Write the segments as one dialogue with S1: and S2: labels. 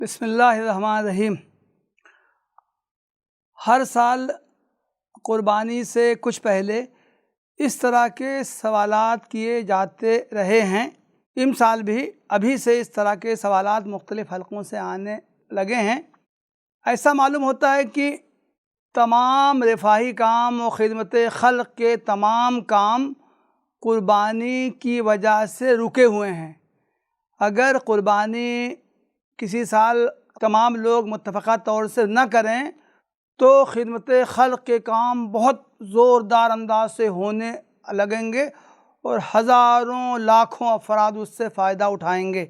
S1: بسم اللہ الرحمن الرحیم۔ ہر سال قربانی سے کچھ پہلے اس طرح کے سوالات کیے جاتے رہے ہیں۔ اس سال بھی ابھی سے اس طرح کے سوالات مختلف حلقوں سے آنے لگے ہیں۔ ایسا معلوم ہوتا ہے کہ تمام رفاہی کام و خدمت خلق کے تمام کام قربانی کی وجہ سے رکے ہوئے ہیں۔ اگر قربانی کسی سال تمام لوگ متفقہ طور سے نہ کریں تو خدمت خلق کے کام بہت زوردار انداز سے ہونے لگیں گے اور ہزاروں لاکھوں افراد اس سے فائدہ اٹھائیں گے۔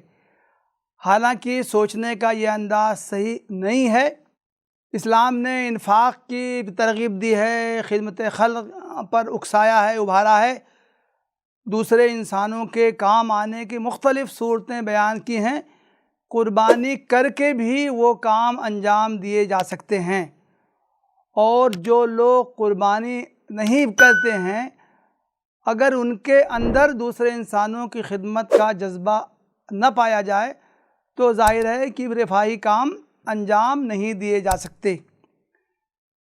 S1: حالانکہ سوچنے کا یہ انداز صحیح نہیں ہے۔ اسلام نے انفاق کی ترغیب دی ہے، خدمت خلق پر اکسایا ہے، ابھارا ہے، دوسرے انسانوں کے کام آنے کی مختلف صورتیں بیان کی ہیں۔ قربانی کر کے بھی وہ کام انجام دیے جا سکتے ہیں، اور جو لوگ قربانی نہیں کرتے ہیں اگر ان کے اندر دوسرے انسانوں کی خدمت کا جذبہ نہ پایا جائے تو ظاہر ہے کہ رفاہی کام انجام نہیں دیے جا سکتے۔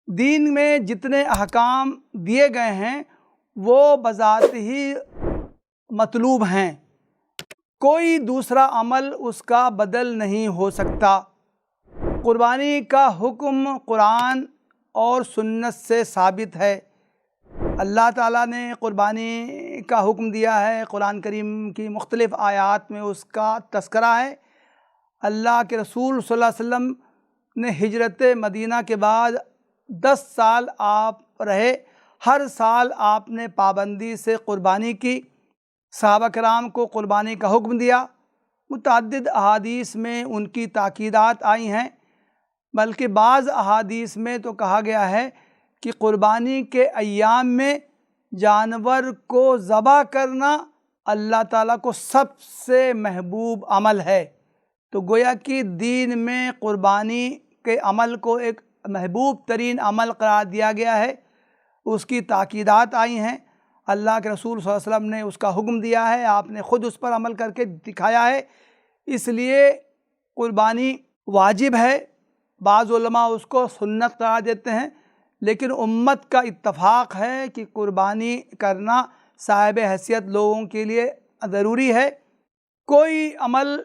S1: دین میں جتنے احکام دیے گئے ہیں وہ بذات ہی مطلوب ہیں، کوئی دوسرا عمل اس کا بدل نہیں ہو سکتا۔ قربانی کا حکم قرآن اور سنت سے ثابت ہے۔ اللہ تعالیٰ نے قربانی کا حکم دیا ہے، قرآن کریم کی مختلف آیات میں اس کا تذکرہ ہے۔ اللہ کے رسول صلی اللہ علیہ وسلم نے ہجرت مدینہ کے بعد 10 سال آپ رہے، ہر سال آپ نے پابندی سے قربانی کی، صحابہ کرام کو قربانی کا حکم دیا۔ متعدد احادیث میں ان کی تاکیدات آئی ہیں، بلکہ بعض احادیث میں تو کہا گیا ہے کہ قربانی کے ایام میں جانور کو ذبح کرنا اللہ تعالیٰ کو سب سے محبوب عمل ہے۔ تو گویا کہ دین میں قربانی کے عمل کو ایک محبوب ترین عمل قرار دیا گیا ہے، اس کی تاکیدات آئی ہیں۔ اللہ کے رسول صلی اللہ علیہ وسلم نے اس کا حکم دیا ہے، آپ نے خود اس پر عمل کر کے دکھایا ہے، اس لیے قربانی واجب ہے۔ بعض علماء اس کو سنت قرار دیتے ہیں، لیکن امت کا اتفاق ہے کہ قربانی کرنا صاحب حیثیت لوگوں کے لیے ضروری ہے۔ کوئی عمل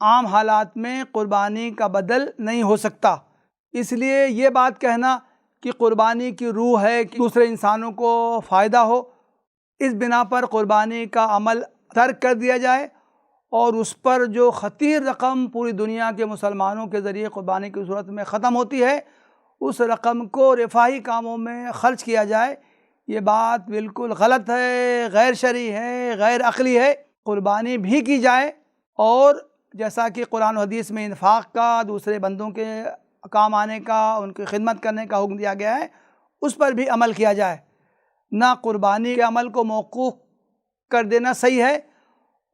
S1: عام حالات میں قربانی کا بدل نہیں ہو سکتا، اس لیے یہ بات کہنا کہ قربانی کی روح ہے کہ دوسرے انسانوں کو فائدہ ہو، اس بنا پر قربانی کا عمل ترک کر دیا جائے اور اس پر جو خطیر رقم پوری دنیا کے مسلمانوں کے ذریعے قربانی کی صورت میں ختم ہوتی ہے اس رقم کو رفاہی کاموں میں خرچ کیا جائے، یہ بات بالکل غلط ہے، غیر شرعی ہے، غیر عقلی ہے۔ قربانی بھی کی جائے اور جیسا کہ قرآن و حدیث میں انفاق کا، دوسرے بندوں کے کام آنے کا، ان کی خدمت کرنے کا حکم دیا گیا ہے، اس پر بھی عمل کیا جائے۔ نہ قربانی کے عمل کو موقوف کر دینا صحیح ہے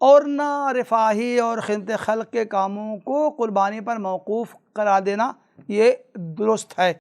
S1: اور نہ رفاہی اور خدمت خلق کے کاموں کو قربانی پر موقوف قرار دینا یہ درست ہے۔